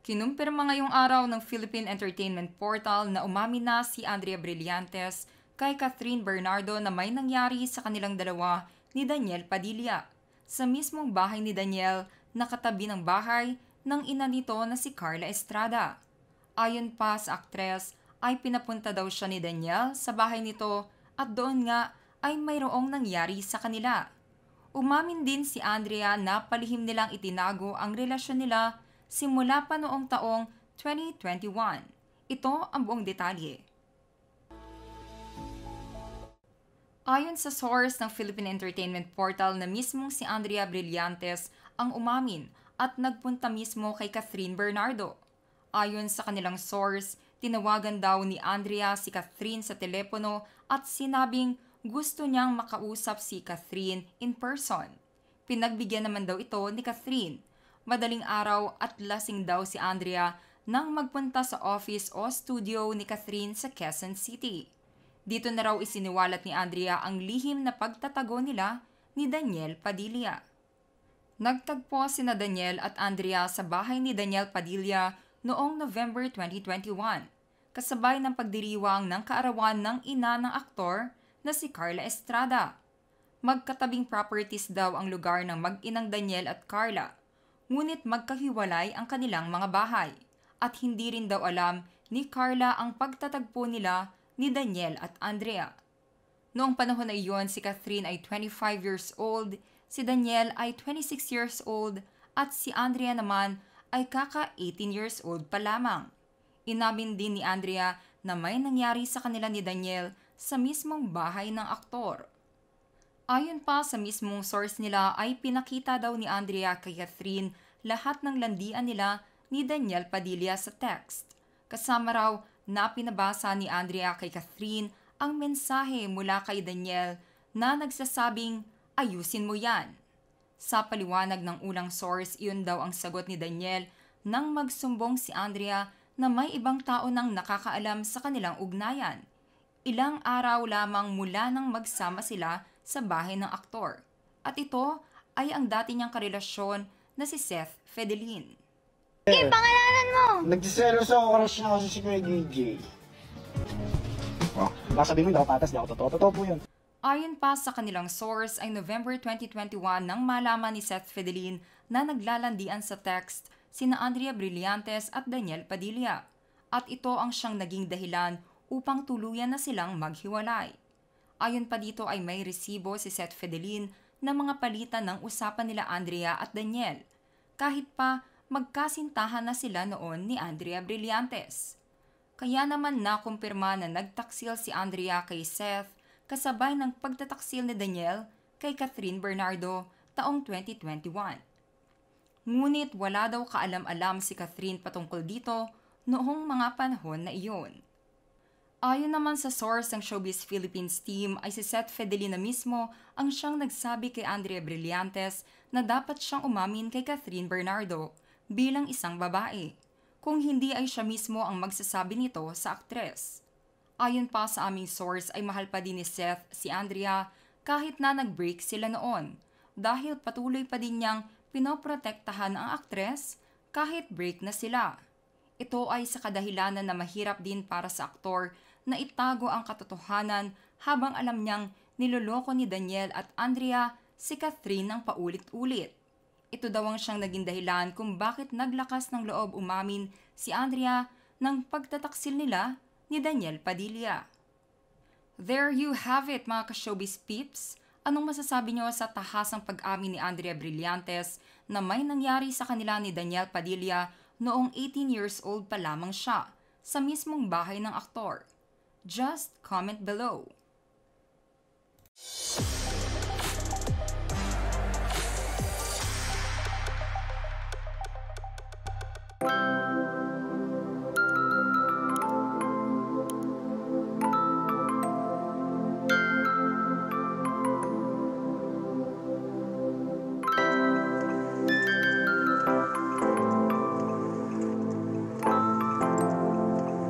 Kinumpirma ngayong araw ng Philippine Entertainment Portal na umamin na si Andrea Brillantes kay Catherine Bernardo na may nangyari sa kanilang dalawa ni Daniel Padilla. Sa mismong bahay ni Daniel, nakatabi ng bahay ng ina nito na si Carla Estrada. Ayon pa sa aktres, ay pinapunta daw siya ni Daniel sa bahay nito at doon nga ay mayroong nangyari sa kanila. Umamin din si Andrea na palihim nilang itinago ang relasyon nila simula pa noong taong 2021. Ito ang buong detalye. Ayon sa source ng Philippine Entertainment Portal na mismong si Andrea Brillantes ang umamin at nagpunta mismo kay Catherine Bernardo. Ayon sa kanilang source, tinawagan daw ni Andrea si Catherine sa telepono at sinabing gusto niyang makausap si Catherine in person. Pinagbigyan naman daw ito ni Catherine. Madaling araw at lasing daw si Andrea nang magpunta sa office o studio ni Catherine sa Quezon City. Dito na raw isiniwalat ni Andrea ang lihim na pagtatago nila ni Daniel Padilla. Nagtagpo sina Daniel at Andrea sa bahay ni Daniel Padilla noong November 2021, kasabay ng pagdiriwang ng kaarawan ng ina ng aktor na si Carla Estrada. Magkatabing properties daw ang lugar ng mag-inang Daniel at Carla. Ngunit magkahiwalay ang kanilang mga bahay at hindi rin daw alam ni Carla ang pagtatagpo nila ni Daniel at Andrea. Noong panahon na iyon, si Catherine ay 25 years old, si Daniel ay 26 years old at si Andrea naman ay kaka-18 years old pa lamang. Inamin din ni Andrea na may nangyari sa kanila ni Daniel sa mismong bahay ng aktor. Ayon pa sa mismong source nila ay pinakita daw ni Andrea kay Catherine lahat ng landian nila ni Daniel Padilla sa text. Kasama raw na pinabasa ni Andrea kay Catherine ang mensahe mula kay Daniel na nagsasabing, "Ayusin mo yan." Sa paliwanag ng ulang source, iyon daw ang sagot ni Daniel nang magsumbong si Andrea na may ibang tao nang nakakaalam sa kanilang ugnayan. Ilang araw lamang mula nang magsama sila sa bahay ng aktor. At ito ay ang dati niyang karelasyon na si Seth Fedelin. Game, pangalanan mo! Nagsiselos ako, crush na kasi si Kuya DJ. Oh, baka sabihin mo, hindi ako patas, hindi ako totoo. Totoo po yun. Ayon pa sa kanilang source ay November 2021 nang malaman ni Seth Fedelin na naglalandian sa text sina Andrea Brillantes at Daniel Padilla. At ito ang siyang naging dahilan upang tuluyan na silang maghiwalay. Ayon pa dito ay may resibo si Seth Fedelin na mga palitan ng usapan nila Andrea at Daniel. Kahit pa magkasintahan na sila noon ni Andrea Brillantes. Kaya naman nakumpirma na nagtaksil si Andrea kay Seth kasabay ng pagtataksil ni Daniel kay Catherine Bernardo taong 2021. Ngunit wala daw kaalam-alam si Catherine patungkol dito noong mga panahon na iyon. Ayon naman sa source ng Showbiz Philippines team ay si Seth Fedelin na mismo ang siyang nagsabi kay Andrea Brillantes na dapat siyang umamin kay Catherine Bernardo bilang isang babae, kung hindi ay siya mismo ang magsasabi nito sa aktres. Ayon pa sa aming source ay mahal pa din ni Seth si Andrea kahit na nag-break sila noon dahil patuloy pa din niyang pinoprotektahan ang aktres kahit break na sila. Ito ay sa kadahilanan na mahirap din para sa aktor na itago ang katotohanan habang alam niyang niloloko ni Daniel at Andrea si Catherine ng paulit-ulit. Ito daw ang siyang naging dahilan kung bakit naglakas ng loob umamin si Andrea ng pagtataksil nila ni Daniel Padilla. There you have it mga ka-showbiz peeps. Anong masasabi niyo sa tahasang pag-amin ni Andrea Brillantes na may nangyari sa kanila ni Daniel Padilla noong 18 years old pa lamang siya sa mismong bahay ng aktor? Just comment below.